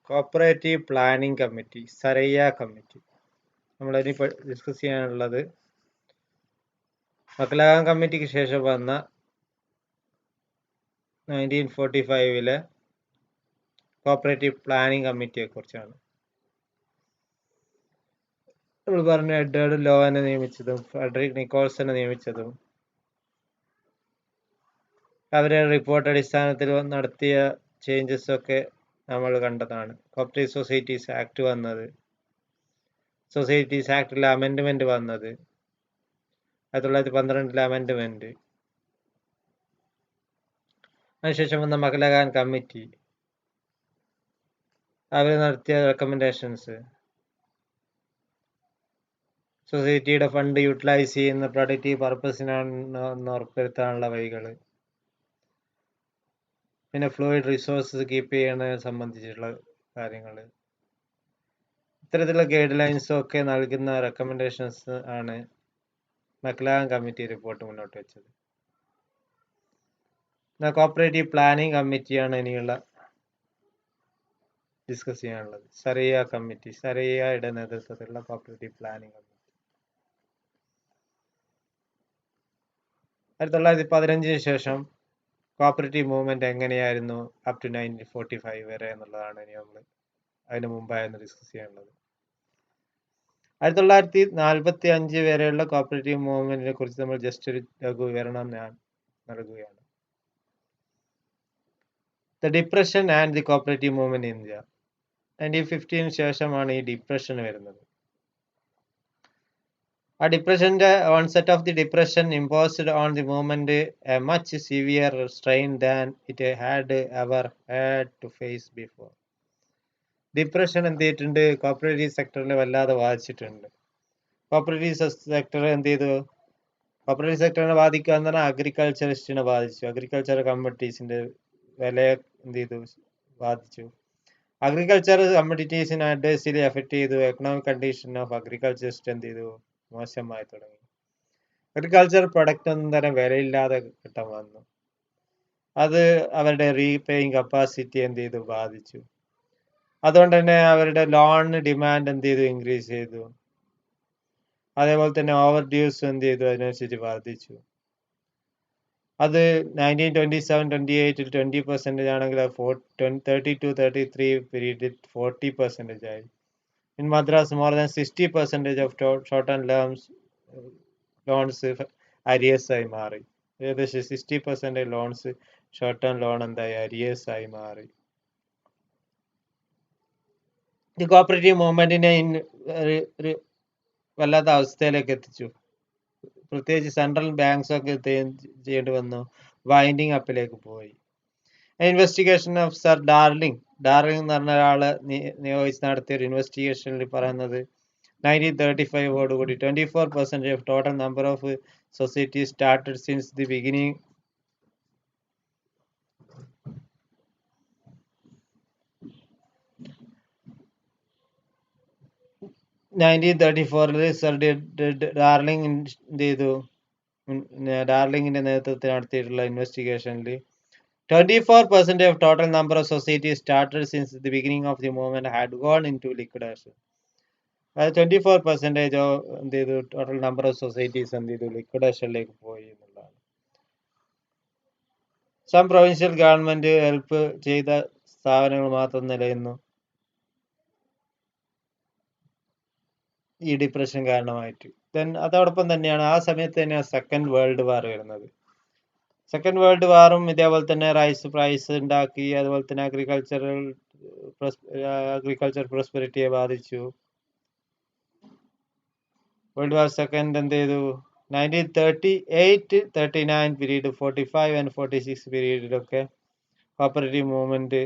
Cooperative planning committee, Saraiya committee. നമ്മളിനി discuss ചെയ്യാനുള്ളത് മക്ലഹാൻ കമ്മിറ്റിക്ക് ശേഷം വന്ന 1945 കോപ്പറേറ്റീവ് പ്ലാനിംഗ് കമ്മിറ്റിയെ കുറിച്ചാണ്. നമ്മൾ പറഞ്ഞു എഡ്വേർഡ് ലോവനെ നിയമിച്ചതും ഫ്രെഡറിക് നിക്കോൾസനെ നിയമിച്ചതും അവരുടെ റിപ്പോർട്ട് അടിസ്ഥാനത്തിൽ നടത്തിയ ചേഞ്ചസ് ഒക്കെ നമ്മൾ കണ്ടതാണ്. കോപ്പറേറ്റീവ് സൊസൈറ്റീസ് ആക്ട് വന്നത്, സൊസൈറ്റീസ് ആക്ടിലെ അമെൻഡ്മെന്റ് വന്നത് 1912 അമെൻഡ്മെന്റ്, അതിനുശേഷം വന്ന മക്ലഹാൻ കമ്മിറ്റി അവർ നടത്തിയ റെക്കമെൻഡേഷൻസ്, സൊസൈറ്റിയുടെ ഫണ്ട് യൂട്ടിലൈസ് ചെയ്യുന്ന പ്രൊഡക്റ്റീവ് പർപ്പസിനാണെന്ന് ഉറപ്പുവരുത്താനുള്ള വഴികൾ, പിന്നെ ഫ്ലൂയിഡ് റിസോഴ്സസ് കീപ്പ് ചെയ്യുന്നതിനെ സംബന്ധിച്ചുള്ള കാര്യങ്ങൾ, ഇത്തരത്തിലുള്ള ഗൈഡ് ലൈൻസും ഒക്കെ നൽകുന്ന റെക്കമെൻഡേഷൻസ് ആണ് മക്ലഹാൻ കമ്മിറ്റി റിപ്പോർട്ട് മുന്നോട്ട് വെച്ചത്. കോപ്പറേറ്റീവ് പ്ലാനിംഗ് കമ്മിറ്റിയാണ് ഇനിയുള്ള ഡിസ്കസ് ചെയ്യാനുള്ളത്. സരയ്യ കമ്മിറ്റി, സരയ്യയുടെ നേതൃത്വത്തിലുള്ള കോപ്പറേറ്റീവ് പ്ലാനിംഗ് കമ്മിറ്റി 1915 ശേഷം കോപ്പറേറ്റീവ് മൂവ്മെന്റ് എങ്ങനെയായിരുന്നു അപ് ടു 1945 വരെ എന്നുള്ളതാണ് ഇനി നമ്മൾ അതിന് മുമ്പായിരുന്നു ഡിസ്കസ് ചെയ്യാനുള്ളത്. 1945 വരെയുള്ള കോപ്പറേറ്റീവ് മൂവ്മെന്റിനെ കുറിച്ച് നമ്മൾ ജസ്റ്റ് ഒരു ലഘു വിവരണം ഞാൻ നൽകുകയാണ്. The depression and the cooperative movement in India. 1915 ശേഷമാണ് ഈ ഡിപ്രഷൻ വരുന്നത്. ആ ഡിപ്രഷന്റെ onset of the depression imposed on the movement a much severe strain than it had ever had to face before. Depression എന്ത് ചെയ്തിട്ടുണ്ട്? കോപ്പറേറ്റീവ് സെക്ടറിനെ വല്ലാതെ ബാധിച്ചിട്ടുണ്ട്. Cooperative sector എന്ത് ചെയ്തു? കോപ്പറേറ്റീവ് സെക്ടറിനെ ബാധിക്കുക എന്ന് പറഞ്ഞാൽ അഗ്രികൾച്ചറിസ്റ്റിനെ ബാധിച്ചു. അഗ്രികൾച്ചർ കമ്മോഡിറ്റീസിന്റെ വിലയെ എന്ത് ചെയ്തു? ബാധിച്ചു. അഗ്രികൾച്ചർ കമ്മോഡിറ്റീസിനെ അഡ്വേഴ്സ്ലി എഫക്ട് ചെയ്തു. എക്കണോമിക് കണ്ടീഷൻ ഓഫ് അഗ്രികൾച്ചറിസ്റ്റ് എന്ത് ചെയ്തു? മോശമായി തുടങ്ങി. അഗ്രികൾച്ചർ പ്രൊഡക്റ്റ് ഒന്നും തരം വിലയില്ലാതെ ഘട്ടം വന്നു. അത് അവരുടെ റീപേയിങ് കപ്പാസിറ്റി എന്ത് ചെയ്തു? ബാധിച്ചു. അതുകൊണ്ട് തന്നെ അവരുടെ ലോൺ ഡിമാൻഡ് എന്ത് ചെയ്തു? ഇൻക്രീസ് ചെയ്തു. അതേപോലെ തന്നെ ഓവർ ഡ്യൂസ് എന്ത് ചെയ്തു? അതിനനുസരിച്ച് വർദ്ധിച്ചു. അത് 1927-28 20% ആണെങ്കിൽ 32-33 പീരീഡിൽ 40% ആയി. In Madras, more than 60% of short-term loans arrears ആയി മാറി. ഏകദേശം 60% ലോൺസ് ഷോർട്ട് ടേം ലോൺ എന്തായി? അരിയേഴ്സ് ആയി മാറി. ഈ കോപ്പറേറ്റീവ് മൂവ്മെന്റിനെ ഒരു വല്ലാത്ത അവസ്ഥയിലേക്ക് എത്തിച്ചു. പ്രത്യേകിച്ച് സെൻട്രൽ ബാങ്ക്സ് ഒക്കെ ചെയ്യേണ്ടി വന്നു. വൈൻഡിങ് അപ്പിലേക്ക് പോയി. ഇൻവെസ്റ്റിഗേഷൻ ഓഫ് സർ ഡാർലിംഗ് എന്ന് പറഞ്ഞ ഒരാള് നിയോഗിച്ച് നടത്തിയ ഒരു ഇൻവെസ്റ്റിഗേഷനിൽ പറയുന്നത് 1935 കൂടി 24% of total number of society started since the beginning 1934 sir darling എന്ത് ചെയ്തു? ഡാർലിംഗിന്റെ നേതൃത്വത്തിൽ നടത്തിയിട്ടുള്ള ഇൻവെസ്റ്റിഗേഷനിൽ 24% of total number of societies started since the beginning of the movement had gone into liquidation. 24% എന്ത് ചെയ്തു? ടോട്ടൽ നമ്പർ ഓഫ് സൊസൈറ്റീസ് എന്ത് ചെയ്തു? ലിക്വിഡേഷനിലേക്ക് പോയി എന്നുള്ളതാണ്. സം പ്രൊവിൻഷ്യൽ ഗവൺമെന്റ് ഹെൽപ്പ് ചെയ്ത സ്ഥാപനങ്ങൾ മാത്രം നിലനിന്നു ഈ ഡിപ്രഷൻ കാരണമായിട്ട്. അതോടൊപ്പം തന്നെയാണ് ആ സമയത്ത് തന്നെയാണ് സെക്കൻഡ് വേൾഡ് വാർ വരുന്നത്. സെക്കൻഡ് വേൾഡ് വാറും ഇതേപോലെ തന്നെ റൈസ് പ്രൈസ് ഉണ്ടാക്കി. അതുപോലെ തന്നെ അഗ്രികൾച്ചർ പ്രോസ്പെരിറ്റിയെ ബാധിച്ചു. വേൾഡ് വാർ സെക്കൻഡ് എന്ത് ചെയ്തു? 1938-39 പീരീഡ്, 45 and 46 പീരീഡിലൊക്കെ കോപ്പറേറ്റീവ് മൂവ്മെന്റ്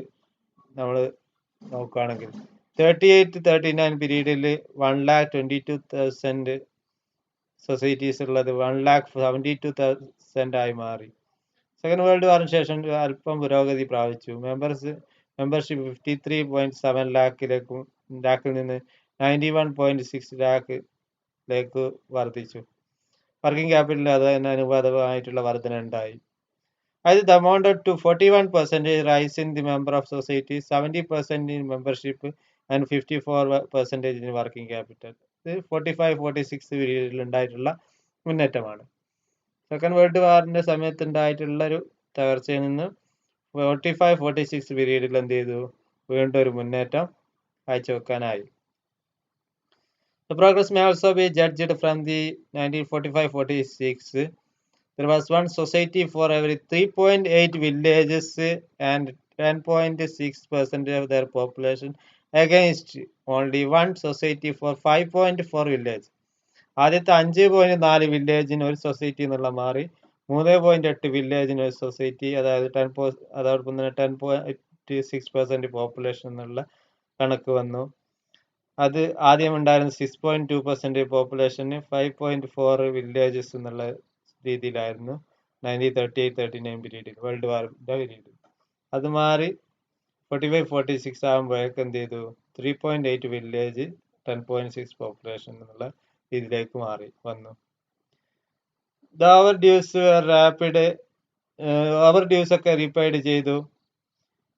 നമ്മൾ നോക്കുകയാണെങ്കിൽ 38-39 പീരീഡിൽ 122,000 സൊസൈറ്റീസ് ഉള്ളത് 172,000 ആയി മാറി. സെക്കൻഡ് വേൾഡ് വാറിന് ശേഷം അല്പം പുരോഗതി പ്രാപിച്ചു. മെമ്പർഷിപ്പ് 53.7 ലാഖിൽ നിന്ന് 91.6 ലാഖിലേക്ക് വർദ്ധിച്ചു. വർക്കിംഗ് ക്യാപിറ്റലിൽ അതിന് അനുപാതമായിട്ടുള്ള വർധന ഉണ്ടായി. അത് amounted to 41% rise in the member of society, 70% in membership and 54% in working capital. ഇത് 45-46 പീരീഡിൽ ഉണ്ടായിട്ടുള്ള മുന്നേറ്റമാണ്. സെക്കൻഡ് വേൾഡ് വാറിന്റെ സമയത്ത് ഉണ്ടായിട്ടുള്ള ഒരു തകർച്ചയിൽ നിന്ന് 45-46 പീരീഡിൽ എന്ത് ചെയ്തു, വീണ്ടും ഒരു മുന്നേറ്റം കാഴ്ചവെക്കാനായി. The progress may also be judged from the 1945-46. There was one society for every 3.8 villages and 10.6% of their population against only one society for 5.4 village. ആദ്യത്തെ 5.4 വില്ലേജിന് ഒരു സൊസൈറ്റി എന്നുള്ള മാറി 3.8 വില്ലേജിന് ഒരു സൊസൈറ്റി, അതായത് അതോടൊപ്പം തന്നെ 10.6% പോപ്പുലേഷൻ എന്നുള്ള കണക്ക് വന്നു. അത് ആദ്യം ഉണ്ടായിരുന്ന 6.2% പോപ്പുലേഷന് 5.4 വില്ലേജസ് എന്നുള്ള രീതിയിലായിരുന്നു 1938-39 പീരീഡിൽ, വേൾഡ് വാറിന്റെ പീരീഡിൽ. അത് മാറി 45-46 ആകുമ്പോഴേക്ക് എന്ത് ചെയ്തു, 3.8 വില്ലേജ് 10.6 പോപ്പുലേഷൻ എന്നുള്ള രീതിയിലേക്ക് വന്നു. ഓവർ ഡ്യൂസ് ഒക്കെ റീപെയ്ഡ് ചെയ്തു.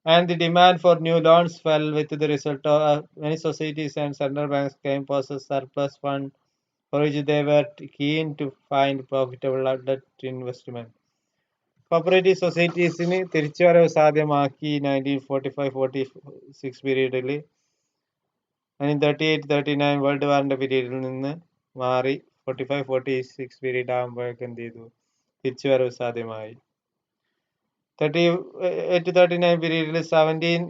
And the demand for new loans fell, with the result of many societies and central banks came possess surplus fund for which they were keen to find profitable debt investment. Cooperative സൊസൈറ്റീസിന് തിരിച്ചുവരവ് സാധ്യമാക്കി 1945-46 പീരീഡിൽ. 1938-39 world വാറിന്റെ പീരീഡിൽ നിന്ന് മാറി 45-46 period ആകുമ്പോഴേക്ക് എന്ത് ചെയ്തു, തിരിച്ചുവരവ് സാധ്യമായി. 38-39 പീരീഡിൽ 17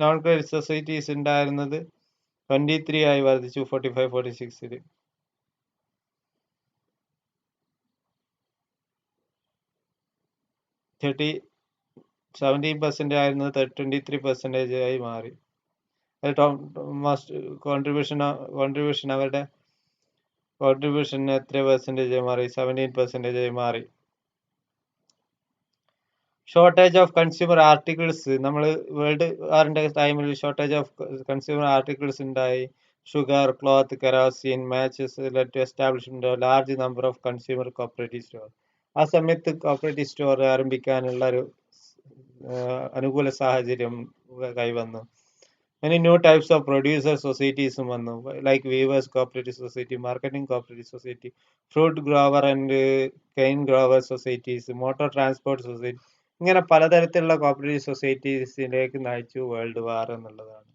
നോൺ ക്രെഡിറ്റ് സൊസൈറ്റീസ് ഉണ്ടായിരുന്നത് 23 ആയി വർദ്ധിച്ചു 45-46. 17% ആയിരുന്നത് 23% ആയി മാറി. അവരുടെ കോൺട്രിബ്യൂഷൻ എത്ര പെർസെൻറ്റേജ് മാറി, 17% ആയി മാറി. ഷോർട്ടേജ് ഓഫ് കൺസ്യൂമർ ആർട്ടിക്കിൾസ്, നമ്മൾ വേൾഡ് വാറിന്റെ ടൈമിൽ ഷോർട്ടേജ് ഓഫ് കൺസ്യൂമർ ആർട്ടിക്കിൾസ് ഉണ്ടായി. Sugar, cloth, kerosene, matches led to establishment of large number of consumer cooperative store. ആ സമയത്ത് കോപ്പറേറ്റീവ് സ്റ്റോർ ആരംഭിക്കാനുള്ള ഒരു അനുകൂല സാഹചര്യം കൈവന്നു. Many new types of producer societies വന്നു, like weavers cooperative society, marketing cooperative society, fruit grower and cane grower societies, motor transport society. ഇങ്ങനെ പലതരത്തിലുള്ള കോപ്പറേറ്റീവ് സൊസൈറ്റീസിലേക്ക് നയിച്ചു വേൾഡ് വാർ എന്നുള്ളതാണ്.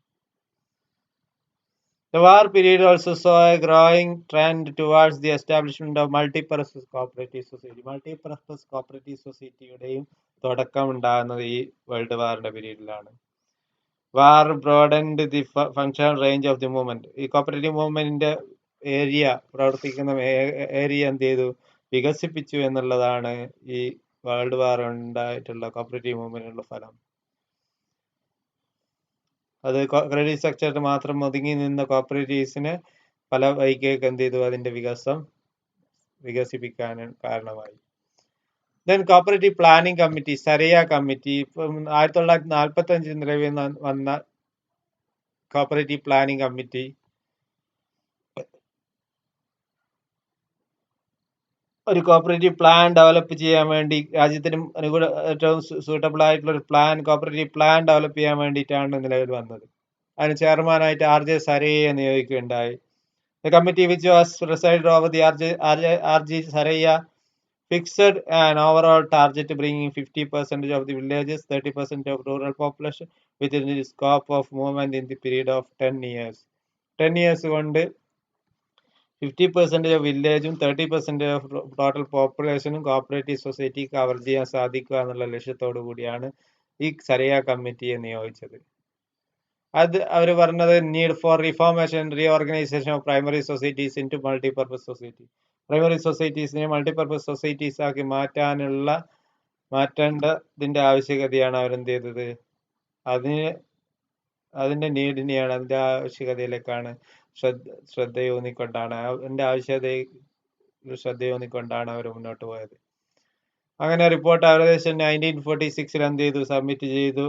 The war period also saw a growing trend towards the establishment of multi-purpose cooperative society. Multi-purpose cooperative societyയുടെയും തുടക്കം ഉണ്ടാകുന്നത് ഈ world വാറിന്റെ പീരീഡിലാണ്. War broadened the functional range of the movement. ഈ കോപ്പറേറ്റീവ് മൂവ്മെന്റിന്റെ പ്രവർത്തിക്കുന്ന ഏരിയ എന്ത് ചെയ്തു, വികസിപ്പിച്ചു എന്നുള്ളതാണ് ഈ വേൾഡ് വാർ ഉണ്ടായിട്ടുള്ള കോപ്പറേറ്റീവ് മൂവ്മെന്റിനുള്ള ഫലം. അത് ക്രെഡിറ്റ് സ്ട്രക്ചറിൽ മാത്രം ഒതുങ്ങി നിന്ന കോപ്പറേറ്റീവ്സിനെ പല വൈകിയൊക്കെ എന്ത് ചെയ്തു, അതിന്റെ വികസിപ്പിക്കാൻ കാരണമായി. Then cooperative planning committee, Saraiya committee. ഇപ്പം 1945 നിലവിൽ വന്ന കോപ്പറേറ്റീവ് പ്ലാനിംഗ് കമ്മിറ്റി ഒരു കോപ്പറേറ്റീവ് പ്ലാൻ ഡെവലപ്പ് ചെയ്യാൻ വേണ്ടി, രാജ്യത്തിന് അനുകൂല ഏറ്റവും സൂട്ടബിൾ ആയിട്ടുള്ള ഒരു കോപ്പറേറ്റീവ് പ്ലാൻ ഡെവലപ്പ് ചെയ്യാൻ വേണ്ടിയിട്ടാണ് നിലവിൽ വന്നത്. അതിന് ചെയർമാനായിട്ട് RJ സരയ്യയെ നിയോഗിക്കുകയുണ്ടായി. The committee, which was presided over the RJ Saraiya, fixed an overall target bringing 50% of the villages, 30% of rural population within the scope of movement in the period of 10 years. 10 years കൊണ്ട് 50% of വില്ലേജും 30% of total പോപ്പുലേഷനും cooperative society cover ചെയ്യാൻ സാധിക്കുക എന്നുള്ള ലക്ഷ്യത്തോടു കൂടിയാണ് ഈ സരയ കമ്മിറ്റിയെ നിയോഗിച്ചത്. അത് അവർ പറഞ്ഞത് need for reformation, reorganisation of primary societies into multipurpose society. Primary സൊസൈറ്റീസിനെ മൾട്ടിപർപ്പസ് സൊസൈറ്റീസ് ആക്കി മാറ്റേണ്ടതിന്റെ ആവശ്യകതയാണ് അവരെന്ത് ചെയ്തത്, അതിന്റെ നീഡിനെയാണ്, അതിന്റെ ആവശ്യകതയിലേക്കാണ് ശ്രദ്ധയൂന്നിക്കൊണ്ടാണ് അവർ മുന്നോട്ട് പോയത്. അങ്ങനെ റിപ്പോർട്ട് ഏകദേശം 1946 എന്ത് ചെയ്തു, സബ്മിറ്റ് ചെയ്തു.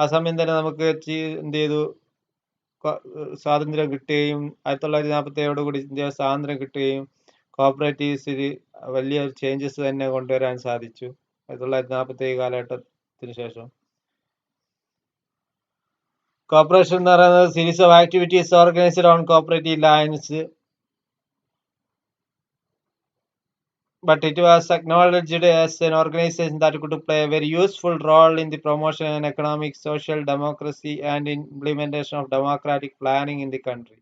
ആ സമയം തന്നെ നമുക്ക് എന്ത് ചെയ്തു, സ്വാതന്ത്ര്യം കിട്ടുകയും 1947 കൂടി ഇന്ത്യ സ്വാതന്ത്ര്യം കിട്ടുകയും കോപ്പറേറ്റീവ്സിൽ വലിയ ചേഞ്ചസ് തന്നെ കൊണ്ടുവരാൻ സാധിച്ചു 1947 കാലഘട്ടത്തിന് ശേഷം. കോർപ്പറേഷൻ എന്ന് പറയുന്നത് series of activities organised on cooperative lines, but it was acknowledged as an organization that could play a very useful role in the promotion and economic, social democracy and implementation of democratic planning in the country.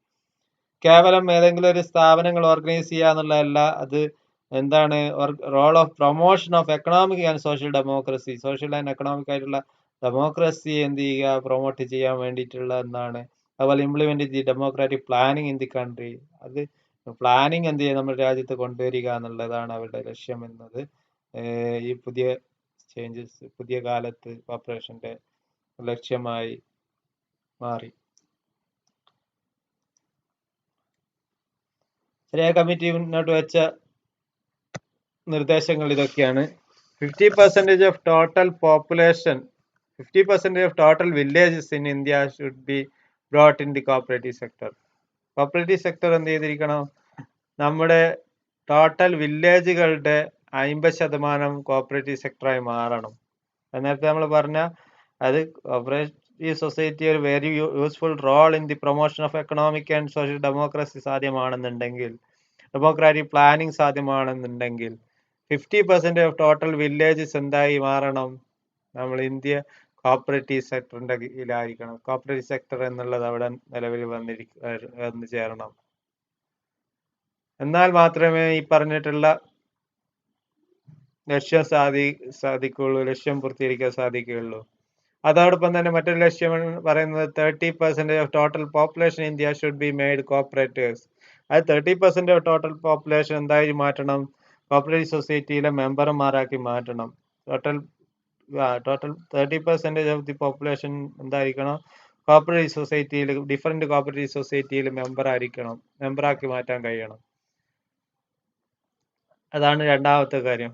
കേവലം ഏതെങ്കിലും ഒരു സ്ഥാപനങ്ങൾ organise ചെയ്യുക എന്നുള്ളതല്ല, അത് എന്താണ് role of promotion of economic and social democracy, social and economic ആയിട്ടുള്ള democracy എന്ത് ചെയ്യുക, പ്രൊമോട്ട് ചെയ്യാൻ വേണ്ടിയിട്ടുള്ള എന്താണ്. അതുപോലെ implement the democratic planning in the country, അത് പ്ലാനിങ് എന്ത് ചെയ്യുക നമ്മുടെ രാജ്യത്ത് കൊണ്ടുവരിക എന്നുള്ളതാണ് അവരുടെ ലക്ഷ്യം എന്നത് ഈ പുതിയ ചേഞ്ചസ് പുതിയ കാലത്ത് കോർപ്പറേഷന്റെ ലക്ഷ്യമായി മാറി. ശരിയായ കമ്മിറ്റി മുന്നോട്ട് വെച്ച നിർദ്ദേശങ്ങൾ ഇതൊക്കെയാണ്. 50% of total population, 50% of total villages in India should be brought in the cooperative sector. Cooperative sector എന്ത് ചെയ്തിരിക്കണം, നമ്മുടെ ടോട്ടൽ വില്ലേജുകളുടെ 50% കോപ്പറേറ്റീവ് സെക്ടറായി മാറണം. നേരത്തെ നമ്മൾ പറഞ്ഞ അത് കോപ്പറേറ്റീവ് സൊസൈറ്റി ഒരു very useful role in the promotion of economic and social democracy സാധ്യമാണെന്നുണ്ടെങ്കിൽ, ഡെമോക്രാറ്റിക് പ്ലാനിങ് സാധ്യമാണെന്നുണ്ടെങ്കിൽ 50% ഓഫ് ടോട്ടൽ വില്ലേജസ് എന്തായി മാറണം, നമ്മൾ ഇന്ത്യ കോപ്പറേറ്റീവ് സെക്ടറിന്റെ കീഴിലായിരിക്കണം. കോപ്പറേറ്റീവ് സെക്ടർ എന്നുള്ളത് അവിടെ നിലവിൽ വന്നു ചേരണം. എന്നാൽ മാത്രമേ ഈ പറഞ്ഞിട്ടുള്ള ലക്ഷ്യം സാധിക്കുകയുള്ളൂ, ലക്ഷ്യം പൂർത്തീകരിക്കാൻ സാധിക്കുകയുള്ളൂ. അതോടൊപ്പം തന്നെ മറ്റൊരു ലക്ഷ്യം പറയുന്നത് 30% of total population India should be made cooperators. അത് 30% ഓഫ് ടോട്ടൽ പോപ്പുലേഷൻ എന്തായി മാറ്റണം, കോപ്പറേറ്റീവ് സൊസൈറ്റിയിലെ മെമ്പർമാരാക്കി മാറ്റണം. ടോട്ടൽ 30% ഓഫ് ദി പോപ്പുലേഷൻ എന്തായിരിക്കണം, കോപ്പറേറ്റീവ് സൊസൈറ്റിയിൽ, ഡിഫറെന്റ് കോപ്പറേറ്റീവ് സൊസൈറ്റിയിൽ മെമ്പറാക്കി മാറ്റാൻ കഴിയണം. അതാണ് രണ്ടാമത്തെ കാര്യം.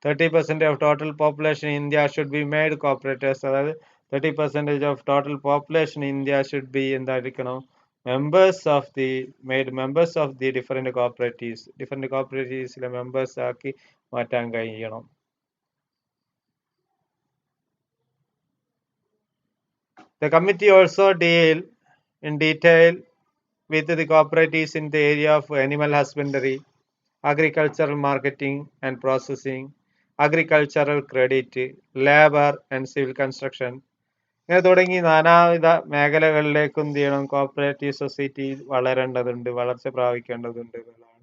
30% of total population India should be made cooperators. അതായത് 30% of total population India should be എന്തായിരിക്കണം, members of the different cooperatives, different കോപ്പറേറ്റീവ്സിലെ മെമ്പേഴ്സ് ആക്കി മാറ്റാൻ കഴിയണം. The committee also deal in detail with the cooperatives in the area of animal husbandry, agricultural marketing and processing, agricultural credit, labor and civil construction. ഇങ്ങനെ തുടങ്ങി നാനാവിധ മേഖലകളിലേക്കും എന്ത് ചെയ്യണം, cooperative society വളരേണ്ടതുണ്ട്, വളർച്ച പ്രാപിക്കേണ്ടതുണ്ട് എന്നതാണ്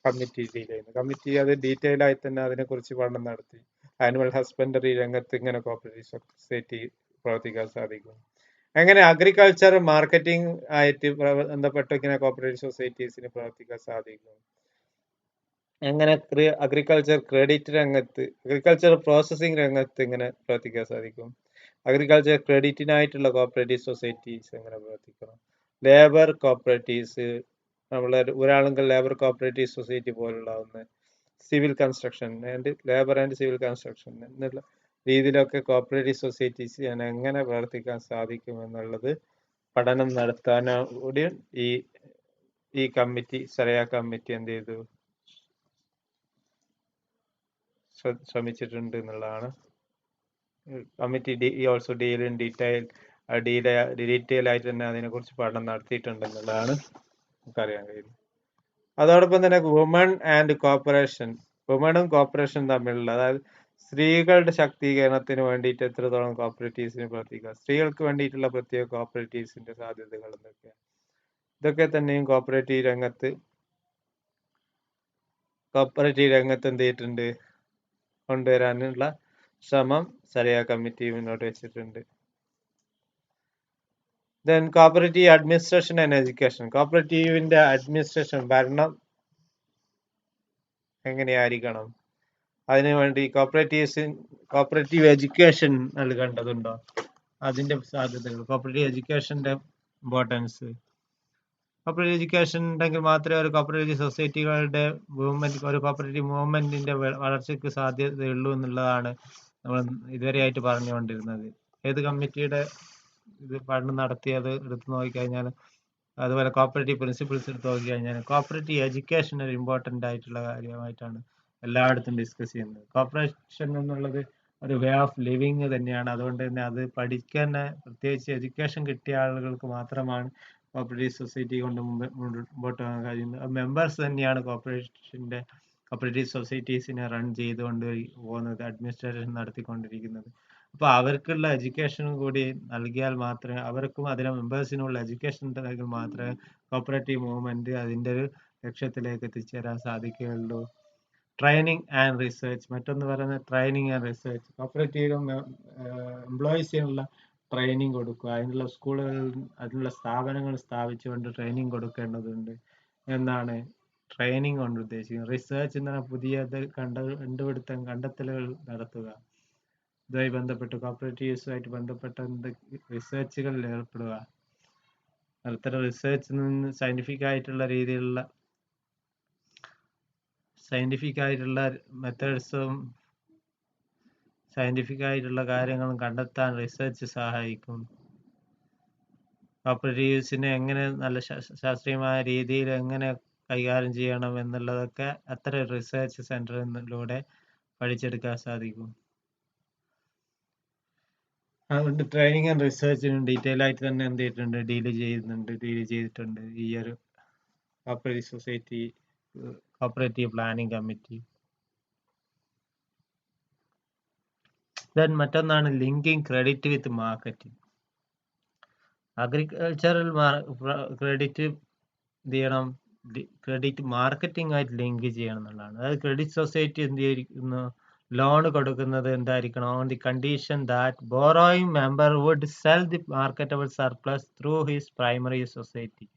കമ്മിറ്റി ഡീൽ ചെയ്യുന്നത്. കമ്മിറ്റി അത് ഡീറ്റെയിൽ ആയി തന്നെ അതിനെക്കുറിച്ച് പഠനം നടത്തി. ആനിമൽ ഹസ്ബൻഡറി രംഗത്ത് ഇങ്ങനെ കോപ്പറേറ്റീവ് സൊസൈറ്റി പ്രവർത്തിക്കാൻ സാധിക്കും. എങ്ങനെ അഗ്രികൾച്ചർ മാർക്കറ്റിംഗ് ആയിട്ട് ബന്ധപ്പെട്ട് ഇങ്ങനെ കോപ്പറേറ്റീവ് സൊസൈറ്റീസിന് പ്രവർത്തിക്കാൻ സാധിക്കും. എങ്ങനെ അഗ്രികൾച്ചർ ക്രെഡിറ്റ് രംഗത്ത്, അഗ്രികൾച്ചർ പ്രോസസ്സിംഗ് രംഗത്ത് ഇങ്ങനെ പ്രവർത്തിക്കാൻ സാധിക്കും. അഗ്രികൾച്ചർ ക്രെഡിറ്റിനായിട്ടുള്ള കോപ്പറേറ്റീവ് സൊസൈറ്റീസ് എങ്ങനെ പ്രവർത്തിക്കണം. ലേബർ കോപ്പറേറ്റീവ്സ്, നമ്മളെ ഒരാളെങ്കിൽ ലേബർ കോപ്പറേറ്റീവ് സൊസൈറ്റി പോലുള്ള ഒന്ന്. Civil construction and labour and civil construction എന്നുള്ള രീതിയിലൊക്കെ കോപ്പറേറ്റീവ് സൊസൈറ്റീസ് എങ്ങനെ പ്രവർത്തിക്കാൻ സാധിക്കും എന്നുള്ളത് പഠനം നടത്താനൂടി ഈ കമ്മിറ്റി, സരയ കമ്മിറ്റി എന്ത് ചെയ്തു, ശ്രമിച്ചിട്ടുണ്ട് എന്നുള്ളതാണ്. Committee also deal in detail ആയിട്ട് തന്നെ അതിനെക്കുറിച്ച് പഠനം നടത്തിയിട്ടുണ്ട് എന്നുള്ളതാണ് നമുക്കറിയാൻ കഴിയുന്നത്. അതോടൊപ്പം തന്നെ വുമൺ ആൻഡ് കോപ്പറേഷൻ, വുമണും കോപ്പറേഷനും തമ്മിലുള്ള, അതായത് സ്ത്രീകളുടെ ശാക്തീകരണത്തിന് വേണ്ടിയിട്ട് എത്രത്തോളം കോപ്പറേറ്റീവ്സിന് പ്രവർത്തിക്കുക, സ്ത്രീകൾക്ക് വേണ്ടിയിട്ടുള്ള പ്രത്യേക കോപ്പറേറ്റീവ്സിന്റെ സാധ്യതകൾ എന്തൊക്കെയാണ്, ഇതൊക്കെ തന്നെയും കോപ്പറേറ്റീവ് രംഗത്ത് എന്ത് ചെയ്തിട്ടുണ്ട്, കൊണ്ടുവരാനുള്ള ശ്രമം സരയ കമ്മിറ്റി മുന്നോട്ട് വെച്ചിട്ടുണ്ട്. Then cooperative administration and education. കോപ്പറേറ്റീവിന്റെ അഡ്മിനിസ്ട്രേഷൻ, ഭരണം എങ്ങനെയായിരിക്കണം, അതിനുവേണ്ടി കോപ്പറേറ്റീവ് എഡ്യൂക്കേഷൻ നൽകേണ്ടതുണ്ടോ, അതിന്റെ സാധ്യതകൾ, കോപ്പറേറ്റീവ് എഡ്യൂക്കേഷന്റെ ഇമ്പോർട്ടൻസ്. കോപ്പറേറ്റീവ് എഡ്യൂക്കേഷൻ ഉണ്ടെങ്കിൽ മാത്രമേ ഒരു കോപ്പറേറ്റീവ് സൊസൈറ്റികളുടെ മൂവ്മെന്റ്, ഒരു കോപ്പറേറ്റീവ് മൂവ്മെന്റിന്റെ വളർച്ചയ്ക്ക് സാധ്യതയുള്ളൂ എന്നുള്ളതാണ് നമ്മൾ ഇതുവരെയായിട്ട് പറഞ്ഞുകൊണ്ടിരുന്നത്. ഏത് കമ്മിറ്റിയുടെ ഇത് പഠനം നടത്തിയത് എടുത്തു നോക്കിക്കഴിഞ്ഞാൽ അതുപോലെ കോപ്പറേറ്റീവ് പ്രിൻസിപ്പിൾസ് എടുത്ത് നോക്കി കഴിഞ്ഞാൽ കോപ്പറേറ്റീവ് എഡ്യൂക്കേഷൻ ഒരു ഇമ്പോർട്ടൻ്റ് ആയിട്ടുള്ള കാര്യമായിട്ടാണ് എല്ലായിടത്തും ഡിസ്കസ് ചെയ്യുന്നത്. കോപ്പറേഷൻ എന്നുള്ളത് ഒരു വേ ഓഫ് ലിവിങ് തന്നെയാണ്. അതുകൊണ്ട് തന്നെ അത് പഠിക്കാൻ പ്രത്യേകിച്ച് എഡ്യൂക്കേഷൻ കിട്ടിയ ആളുകൾക്ക് മാത്രമാണ് കോപ്പറേറ്റീവ് സൊസൈറ്റി കൊണ്ട് മുമ്പോട്ട് പോകാൻ കഴിയുന്നത്. മെമ്പേഴ്സ് തന്നെയാണ് കോപ്പറേറ്റീവ് സൊസൈറ്റീസിനെ റൺ ചെയ്തുകൊണ്ട് പോകുന്നത്, അഡ്മിനിസ്ട്രേഷൻ നടത്തിക്കൊണ്ടിരിക്കുന്നത്. അപ്പോൾ അവർക്കുള്ള എഡ്യൂക്കേഷനും കൂടി നൽകിയാൽ മാത്രമേ, അവർക്കും അതിലെ മെമ്പേഴ്സിനുള്ള എഡ്യൂക്കേഷൻ ഉണ്ടെങ്കിൽ മാത്രമേ കോപ്പറേറ്റീവ് മൂവ്മെന്റ് അതിൻ്റെ ഒരു ലക്ഷ്യത്തിലേക്ക് എത്തിച്ചേരാൻ സാധിക്കുകയുള്ളൂ. ട്രെയിനിങ് ആൻഡ് റിസർച്ച്, മറ്റൊന്ന് പറയുന്നത് ട്രെയിനിങ് ആൻഡ് റിസർച്ച്. കോപ്പറേറ്റീവ് എംപ്ലോയീസിനുള്ള ട്രെയിനിങ് കൊടുക്കുക, അതിനുള്ള സ്കൂളുകൾ, അതിനുള്ള സ്ഥാപനങ്ങൾ സ്ഥാപിച്ചുകൊണ്ട് ട്രെയിനിങ് കൊടുക്കേണ്ടതുണ്ട് എന്നാണ് ട്രെയിനിങ് കൊണ്ട് ഉദ്ദേശിക്കുന്നത്. റിസർച്ച് എന്ന് പറഞ്ഞാൽ പുതിയ കണ്ടെത്തലുകൾ നടത്തുക, ഇതുമായി ബന്ധപ്പെട്ട് കോപ്പറേറ്റീവ്സുമായിട്ട് ബന്ധപ്പെട്ട റിസർച്ചുകളിൽ ഏർപ്പെടുക. അത്തരം റിസർച്ചിൽ നിന്ന് സയന്റിഫിക് ആയിട്ടുള്ള മെത്തേഡ്സും സയന്റിഫിക് ആയിട്ടുള്ള കാര്യങ്ങളും കണ്ടെത്താൻ റിസർച്ച് സഹായിക്കും. കോപ്പറേറ്റീവ്സിനെ എങ്ങനെ നല്ല ശാസ്ത്രീയമായ രീതിയിൽ എങ്ങനെ കൈകാര്യം ചെയ്യണം എന്നുള്ളതൊക്കെ അത്തരം റിസർച്ച് സെന്ററിലൂടെ പഠിച്ചെടുക്കാൻ സാധിക്കും. അതുകൊണ്ട് ട്രെയിനിങ് ആൻഡ് റിസർച്ചിനും ഡീറ്റെയിൽ ആയിട്ട് തന്നെ എന്ത് ചെയ്തിട്ടുണ്ട്, ഡീൽ ചെയ്തിട്ടുണ്ട് ഈ ഒരു cooperative society cooperative planning committee. Then മറ്റൊന്നാണ് linking credit with marketing. Agricultural credit എന്ത് ചെയ്യണം, ക്രെഡിറ്റ് മാർക്കറ്റിംഗ് ആയിട്ട് ലിങ്ക് ചെയ്യണം എന്നുള്ളതാണ്. അതായത് ക്രെഡിറ്റ് സൊസൈറ്റി എന്ത് ചെയ്തിരിക്കുന്നു, ലോൺ കൊടുക്കുന്നത് എന്തായിരിക്കണം, on the condition that borrowing member would sell the marketable surplus through his primary society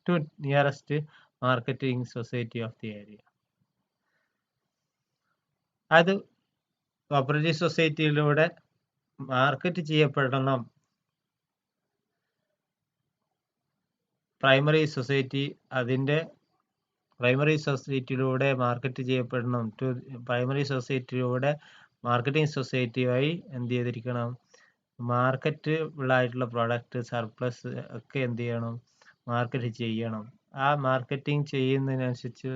to nearest marketing society of the area. അത് കോപ്പറേറ്റീവ് സൊസൈറ്റിയിലൂടെ മാർക്കറ്റ് ചെയ്യപ്പെടണം, പ്രൈമറി സൊസൈറ്റിയിലൂടെ മാർക്കറ്റ് ചെയ്യപ്പെടണം. പ്രൈമറി സൊസൈറ്റിയിലൂടെ മാർക്കറ്റിംഗ് സൊസൈറ്റി വഴി എന്ത് ചെയ്തിരിക്കണം, മാർക്കറ്റബിളായിട്ടുള്ള പ്രോഡക്റ്റ് സർപ്ലസ് ഒക്കെ എന്ത് ചെയ്യണം, മാർക്കറ്റ് ചെയ്യണം. ആ മാർക്കറ്റിംഗ് ചെയ്യുന്നതിനനുസരിച്ച്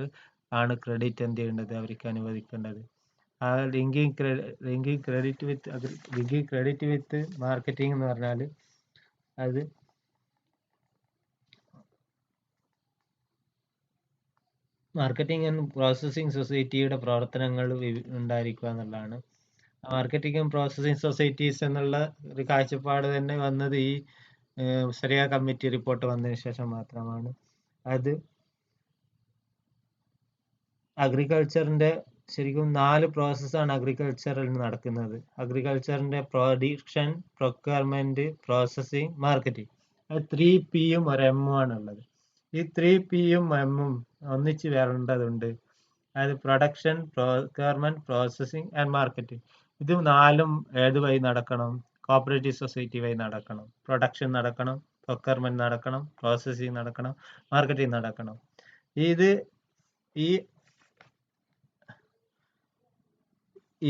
ആണ് ക്രെഡിറ്റ് എന്ത് ചെയ്യേണ്ടത്, അവർക്ക് അനുവദിക്കേണ്ടത്. ആ ലിങ്കിങ് ക്രെഡിറ്റ് വിത്ത് മാർക്കറ്റിംഗ് എന്ന് പറഞ്ഞാൽ അത് മാർക്കറ്റിംഗ് ആൻഡ് പ്രോസസ്സിംഗ് സൊസൈറ്റിയുടെ പ്രവർത്തനങ്ങൾ ഉണ്ടായിരിക്കുക എന്നുള്ളതാണ്. മാർക്കറ്റിംഗ് ആൻഡ് പ്രോസസ്സിംഗ് സൊസൈറ്റീസ് എന്നുള്ള ഒരു കാഴ്ചപ്പാട് തന്നെ വന്നത് ഈ സരിയ കമ്മിറ്റി റിപ്പോർട്ട് വന്നതിന് ശേഷം മാത്രമാണ്. അത് അഗ്രികൾച്ചറിന്റെ ശരിക്കും 4 പ്രോസസ്സാണ് അഗ്രികൾച്ചറിൽ നടക്കുന്നത്. അഗ്രികൾച്ചറിന്റെ പ്രൊഡക്ഷൻ, പ്രൊക്യൂർമെന്റ്, പ്രോസസ്സിംഗ്, മാർക്കറ്റിംഗ്. അത് 3Pയും ഒരു M-ഉം ആണുള്ളത്. ഈ 3Pയും M-ഉം ഒന്നിച്ച് വരേണ്ടതുണ്ട്. അതായത് production, procurement, processing and marketing. ഇത് 4ഉം ഏത് വഴി നടക്കണം, കോപ്പറേറ്റീവ് സൊസൈറ്റി വഴി നടക്കണം. പ്രൊഡക്ഷൻ നടക്കണം, പ്രൊക്യൂർമെന്റ് നടക്കണം, പ്രോസസ്സിംഗ് നടക്കണം, മാർക്കറ്റിംഗ് നടക്കണം.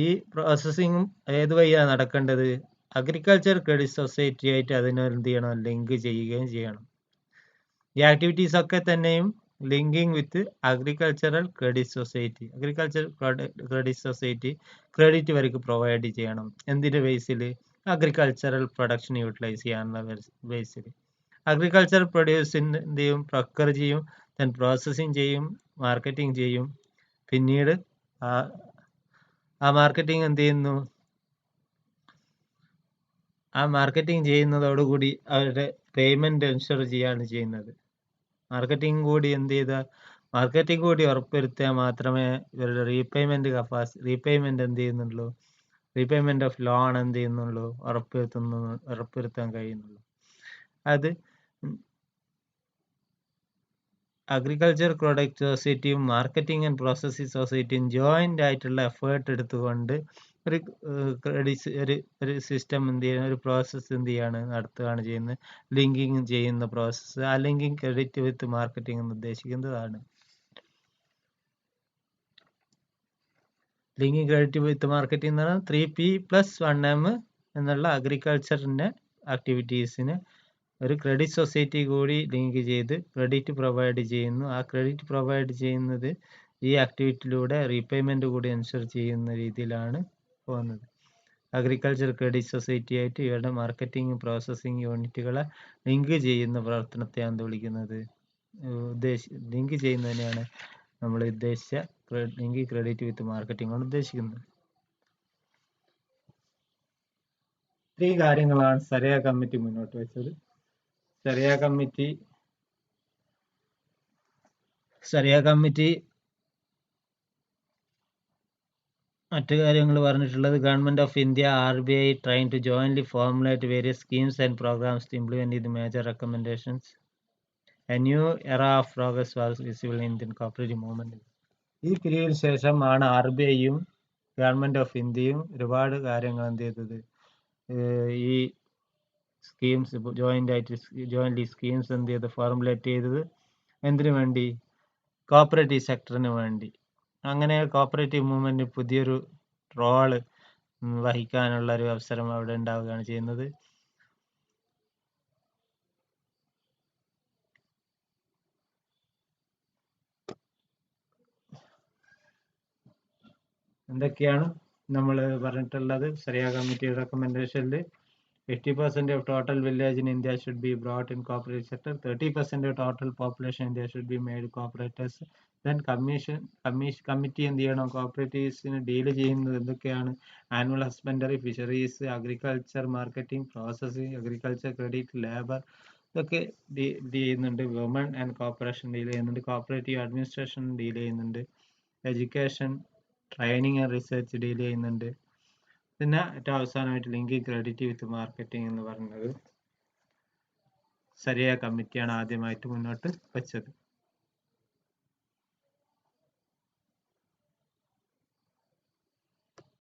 ഈ പ്രോസസ്സിങ്ങും ഏത് വഴിയാണ് നടക്കേണ്ടത്, അഗ്രികൾച്ചർ ക്രെഡിറ്റ് സൊസൈറ്റി ആയിട്ട് അതിനെ എന്ത് ചെയ്യണം, ലിങ്ക് ചെയ്യുകയും ചെയ്യണം. ഈ ആക്ടിവിറ്റീസ് ഒക്കെ തന്നെയും ലിങ്കിങ് വിത്ത് agricultural credit society. Credit society credit work provide ചെയ്യണം. എന്തിന്റെ ബേസിൽ, അഗ്രികൾച്ചറൽ പ്രൊഡക്ഷൻ യൂട്ടിലൈസ് ചെയ്യാനുള്ള ബേസിൽ. അഗ്രികൾച്ചറൽ പ്രൊഡ്യൂസിന് എന്ത് ചെയ്യും, പ്രൊക്യൂർ ചെയ്യും, ദെൻ പ്രോസസ്സിങ് ചെയ്യും, മാർക്കറ്റിംഗ് ചെയ്യും. പിന്നീട് ആ മാർക്കറ്റിംഗ് എന്ത് ചെയ്യുന്നു, ആ മാർക്കറ്റിംഗ് ചെയ്യുന്നതോടുകൂടി അവരുടെ പേയ്മെന്റ് എൻഷുർ ചെയ്യാണ് ചെയ്യുന്നത്. മാർക്കറ്റിംഗ് കൂടി എന്ത് ചെയ്താൽ, മാർക്കറ്റിംഗ് കൂടി ഉറപ്പുവരുത്തിയാൽ മാത്രമേ ഇവരുടെ റീപേയ്മെന്റ് എന്ത് ചെയ്യുന്നുള്ളൂ, റീപേയ്മെന്റ് ഓഫ് ലോൺ എന്ത് ചെയ്യുന്നുള്ളൂ, ഉറപ്പുവരുത്താൻ കഴിയുന്നുള്ളൂ. അത് അഗ്രികൾച്ചർ പ്രൊഡക്റ്റ് സൊസൈറ്റിയും മാർക്കറ്റിംഗ് ആൻഡ് പ്രോസസ്സിംഗ് സൊസൈറ്റിയും ജോയിന്റ് ആയിട്ടുള്ള എഫേർട്ട് എടുത്തുകൊണ്ട് ഒരു സിസ്റ്റം എന്ത് ചെയ്യുന്ന, ഒരു പ്രോസസ്സ് എന്ത് ചെയ്യാണ്, നടത്തുകയാണ് ചെയ്യുന്നത്. ലിങ്കിങ് ചെയ്യുന്ന പ്രോസസ്സ്, ആ ലിങ്കിങ് ക്രെഡിറ്റ് വിത്ത് മാർക്കറ്റിംഗ് എന്ന് ഉദ്ദേശിക്കുന്നതാണ്. ലിങ്കിങ് ക്രെഡിറ്റ് വിത്ത് മാർക്കറ്റിംഗ് എന്ന് പറഞ്ഞാൽ 3P+1M എന്നുള്ള അഗ്രികൾച്ചറിന്റെ ആക്ടിവിറ്റീസിന് ഒരു ക്രെഡിറ്റ് സൊസൈറ്റി കൂടി ലിങ്ക് ചെയ്ത് ക്രെഡിറ്റ് പ്രൊവൈഡ് ചെയ്യുന്നു. ആ ക്രെഡിറ്റ് പ്രൊവൈഡ് ചെയ്യുന്നത് ഈ ആക്ടിവിറ്റിയിലൂടെ റീപേയ്മെന്റ് കൂടി എൻഷുർ ചെയ്യുന്ന രീതിയിലാണ് പോകുന്നത്. അഗ്രികൾച്ചർ ക്രെഡിറ്റ് സൊസൈറ്റി ആയിട്ട് ഇവരുടെ മാർക്കറ്റിംഗ് പ്രോസസ്സിംഗ് യൂണിറ്റുകളെ ലിങ്ക് ചെയ്യുന്ന പ്രവർത്തനത്തെയാണ് എന്ത് വിളിക്കുന്നത്, ലിങ്ക് ചെയ്യുന്നതിനെയാണ് നമ്മൾ ഉദ്ദേശിച്ച ലിങ്ക് ക്രെഡിറ്റ് വിത്ത് മാർക്കറ്റിംഗ് കൊണ്ട് ഉദ്ദേശിക്കുന്നത്. ഇത്രയും കാര്യങ്ങളാണ് സരിയ കമ്മിറ്റി മുന്നോട്ട് വെച്ചത്. സരിയ കമ്മിറ്റി മറ്റു കാര്യങ്ങൾ പറഞ്ഞിട്ടുള്ളത്, government of India, RBI trying to jointly formulate various schemes and programs to implement the major recommendations. A new era of progress was visible in Indian cooperative movement. ഈ പീരീഡിന് ശേഷമാണ് RBIയും ഗവൺമെന്റ് ഓഫ് ഇന്ത്യയും ഒരുപാട് കാര്യങ്ങൾ എന്ത് ചെയ്തത്, ഈ സ്കീംസ് ജോയിന്റ് സ്കീംസ് എന്ത് ചെയ്ത് ഫോർമുലേറ്റ് ചെയ്തത്. എന്തിനു വേണ്ടി? കോപ്പറേറ്റീവ് സെക്ടറിന് വേണ്ടി. അങ്ങനെ കോപ്പറേറ്റീവ് മൂവ്മെന്റ് പുതിയൊരു റോള് വഹിക്കാനുള്ള ഒരു അവസരം അവിടെ ഉണ്ടാവുകയാണ് ചെയ്യുന്നത്. എന്തൊക്കെയാണ് നമ്മൾ പറഞ്ഞിട്ടുള്ളത്? സരിയ committee റെക്കമെൻഡേഷനിൽ 50% of total village in India should be brought in cooperative sector. 30% of total population in India should be made cooperators. Then committee എന്ത് ചെയ്യണം? കോപ്പറേറ്റീവ്സിന് ഡീൽ ചെയ്യുന്നത് എന്തൊക്കെയാണ്? Annual husbandry, fisheries, agriculture marketing, processing, agriculture credit, labour, ഇതൊക്കെ deal ചെയ്യുന്നുണ്ട്. Woman and corporation deal ചെയ്യുന്നുണ്ട്. Cooperative administration deal ചെയ്യുന്നുണ്ട്. Education, training and research deal ചെയ്യുന്നുണ്ട്. പിന്നെ ഏറ്റവും അവസാനമായിട്ട് ലിങ്കിങ് ക്രെഡിറ്റ് വിത്ത് മാർക്കറ്റിംഗ് എന്ന് പറയുന്നത് സരിയ കമ്മിറ്റിയാണ് ആദ്യമായിട്ട് മുന്നോട്ട് വെച്ചത്.